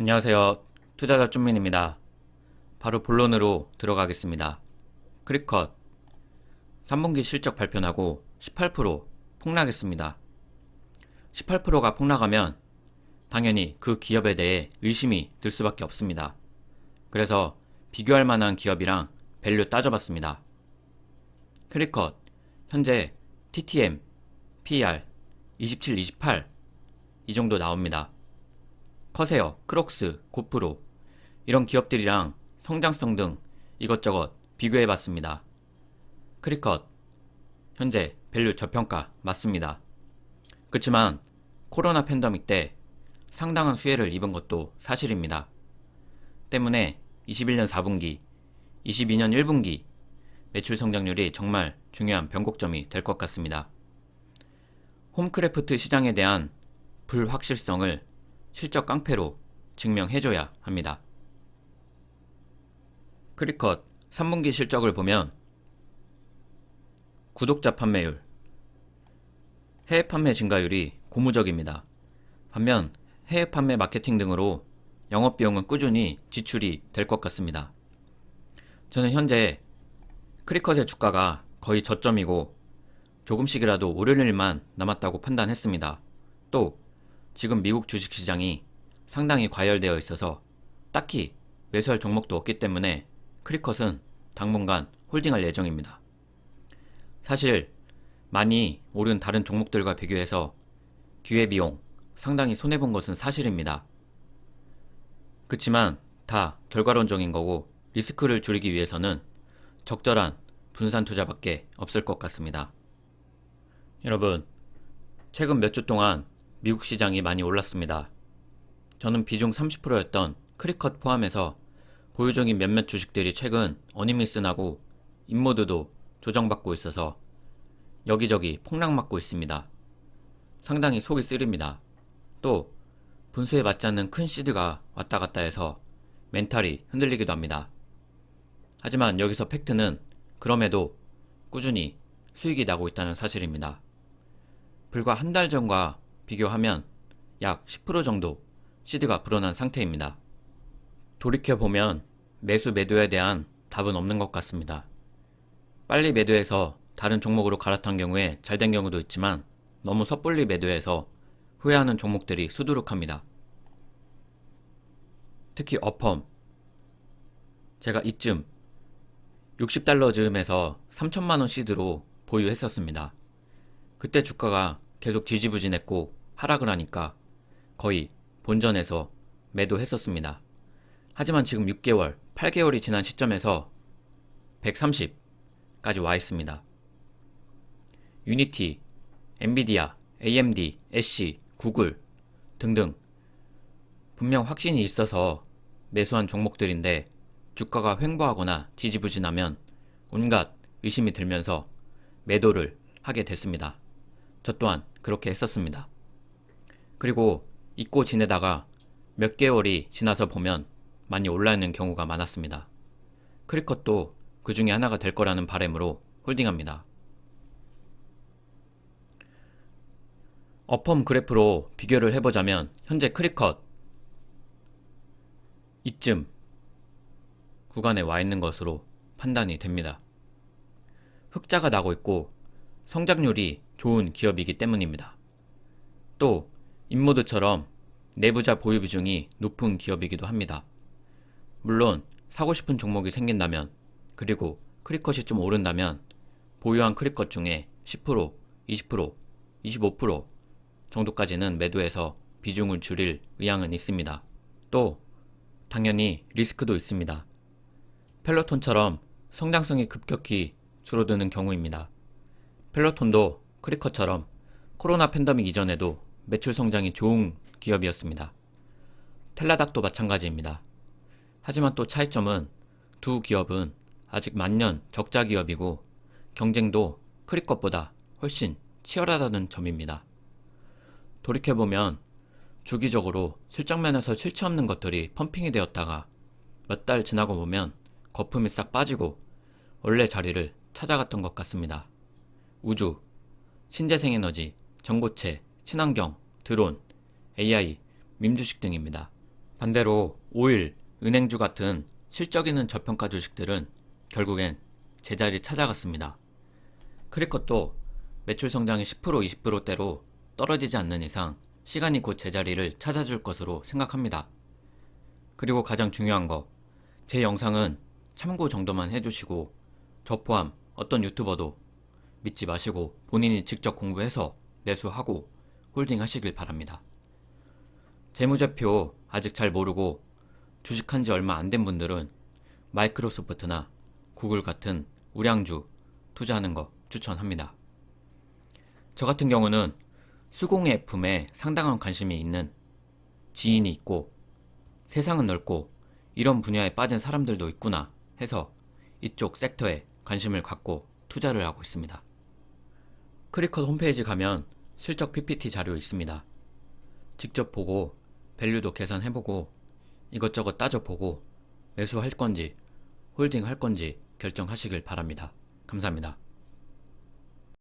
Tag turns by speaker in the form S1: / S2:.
S1: 안녕하세요. 투자자 쭌민입니다. 바로 본론으로 들어가겠습니다. 크리컷 3분기 실적 발표 나고 18% 폭락했습니다. 18%가 폭락하면 당연히 그 기업에 대해 의심이 들 수밖에 없습니다. 그래서 비교할 만한 기업이랑 밸류 따져봤습니다. 크리컷 현재 TTM, PER 27, 28 이 정도 나옵니다. 커세어, 크록스, 고프로 이런 기업들이랑 성장성 등 이것저것 비교해봤습니다. 크리컷 현재 밸류 저평가 맞습니다. 그치만 코로나 팬데믹 때 상당한 수혜를 입은 것도 사실입니다. 때문에 21년 4분기, 22년 1분기 매출 성장률이 정말 중요한 변곡점이 될 것 같습니다. 홈크래프트 시장에 대한 불확실성을 실적 깡패로 증명해줘야 합니다. 크리컷 3분기 실적을 보면 구독자 판매율, 해외 판매 증가율이 고무적입니다. 반면 해외 판매 마케팅 등으로 영업비용은 꾸준히 지출이 될 것 같습니다. 저는 현재 크리컷의 주가가 거의 저점이고 조금씩이라도 오를 일만 남았다고 판단했습니다. 또 지금 미국 주식시장이 상당히 과열되어 있어서 딱히 매수할 종목도 없기 때문에 크리컷은 당분간 홀딩할 예정입니다. 사실 많이 오른 다른 종목들과 비교해서 기회비용 상당히 손해본 것은 사실입니다. 그치만 다 결과론적인 거고 리스크를 줄이기 위해서는 적절한 분산 투자밖에 없을 것 같습니다. 여러분, 최근 몇 주 동안 미국 시장이 많이 올랐습니다. 저는 비중 30%였던 크리컷 포함해서 보유 중인 몇몇 주식들이 최근 어닝미스 나고 인모드도 조정받고 있어서 여기저기 폭락맞고 있습니다. 상당히 속이 쓰립니다. 또 분수에 맞지 않는 큰 시드가 왔다 갔다 해서 멘탈이 흔들리기도 합니다. 하지만 여기서 팩트는 그럼에도 꾸준히 수익이 나고 있다는 사실입니다. 불과 한 달 전과 비교하면 약 10% 정도 시드가 불어난 상태입니다. 돌이켜보면 매수 매도에 대한 답은 없는 것 같습니다. 빨리 매도해서 다른 종목으로 갈아탄 경우에 잘된 경우도 있지만 너무 섣불리 매도해서 후회하는 종목들이 수두룩합니다. 특히 어펌, 제가 이쯤 60달러 즈음에서 3천만원 시드로 보유했었습니다. 그때 주가가 계속 지지부진했고 하락을 하니까 거의 본전에서 매도했었습니다. 하지만 지금 6개월, 8개월이 지난 시점에서 130까지 와 있습니다. 유니티, 엔비디아, AMD, 애쉬, 구글 등등 분명 확신이 있어서 매수한 종목들인데 주가가 횡보하거나 지지부진하면 온갖 의심이 들면서 매도를 하게 됐습니다. 저 또한 그렇게 했었습니다. 그리고 잊고 지내다가 몇 개월이 지나서 보면 많이 올라있는 경우가 많았습니다. 크리컷도 그 중에 하나가 될 거라는 바람으로 홀딩합니다. 어펌 그래프로 비교를 해보자면 현재 크리컷 이쯤 구간에 와 있는 것으로 판단이 됩니다. 흑자가 나고 있고 성장률이 좋은 기업이기 때문입니다. 또 인모드처럼 내부자 보유 비중이 높은 기업이기도 합니다. 물론 사고 싶은 종목이 생긴다면 그리고 크리컷이 좀 오른다면 보유한 크리컷 중에 10%, 20%, 25% 정도까지는 매도해서 비중을 줄일 의향은 있습니다. 또 당연히 리스크도 있습니다. 펠로톤처럼 성장성이 급격히 줄어드는 경우입니다. 펠로톤도 크리컷처럼 코로나 팬데믹 이전에도 매출 성장이 좋은 기업이었습니다. 텔라닥도 마찬가지입니다. 하지만 또 차이점은 두 기업은 아직 만년 적자 기업이고 경쟁도 크리컷보다 훨씬 치열하다는 점입니다. 돌이켜보면 주기적으로 실적면에서 실체 없는 것들이 펌핑이 되었다가 몇 달 지나고 보면 거품이 싹 빠지고 원래 자리를 찾아갔던 것 같습니다. 우주, 신재생에너지, 전고체, 친환경, 드론, AI, 밈주식 등입니다. 반대로 오일, 은행주 같은 실적 있는 저평가 주식들은 결국엔 제자리 찾아갔습니다. 크리컷도 매출 성장이 10% 20%대로 떨어지지 않는 이상 시간이 곧 제자리를 찾아줄 것으로 생각합니다. 그리고 가장 중요한 거, 제 영상은 참고 정도만 해주시고 저 포함 어떤 유튜버도 믿지 마시고 본인이 직접 공부해서 매수하고 홀딩 하시길 바랍니다. 재무제표 아직 잘 모르고 주식한 지 얼마 안 된 분들은 마이크로소프트나 구글 같은 우량주 투자하는 거 추천합니다. 저 같은 경우는 수공예품에 상당한 관심이 있는 지인이 있고 세상은 넓고 이런 분야에 빠진 사람들도 있구나 해서 이쪽 섹터에 관심을 갖고 투자를 하고 있습니다. 크리컷 홈페이지 가면 실적 PPT 자료 있습니다. 직접 보고 밸류도 계산해보고 이것저것 따져보고 매수할 건지 홀딩 할 건지 결정하시길 바랍니다. 감사합니다.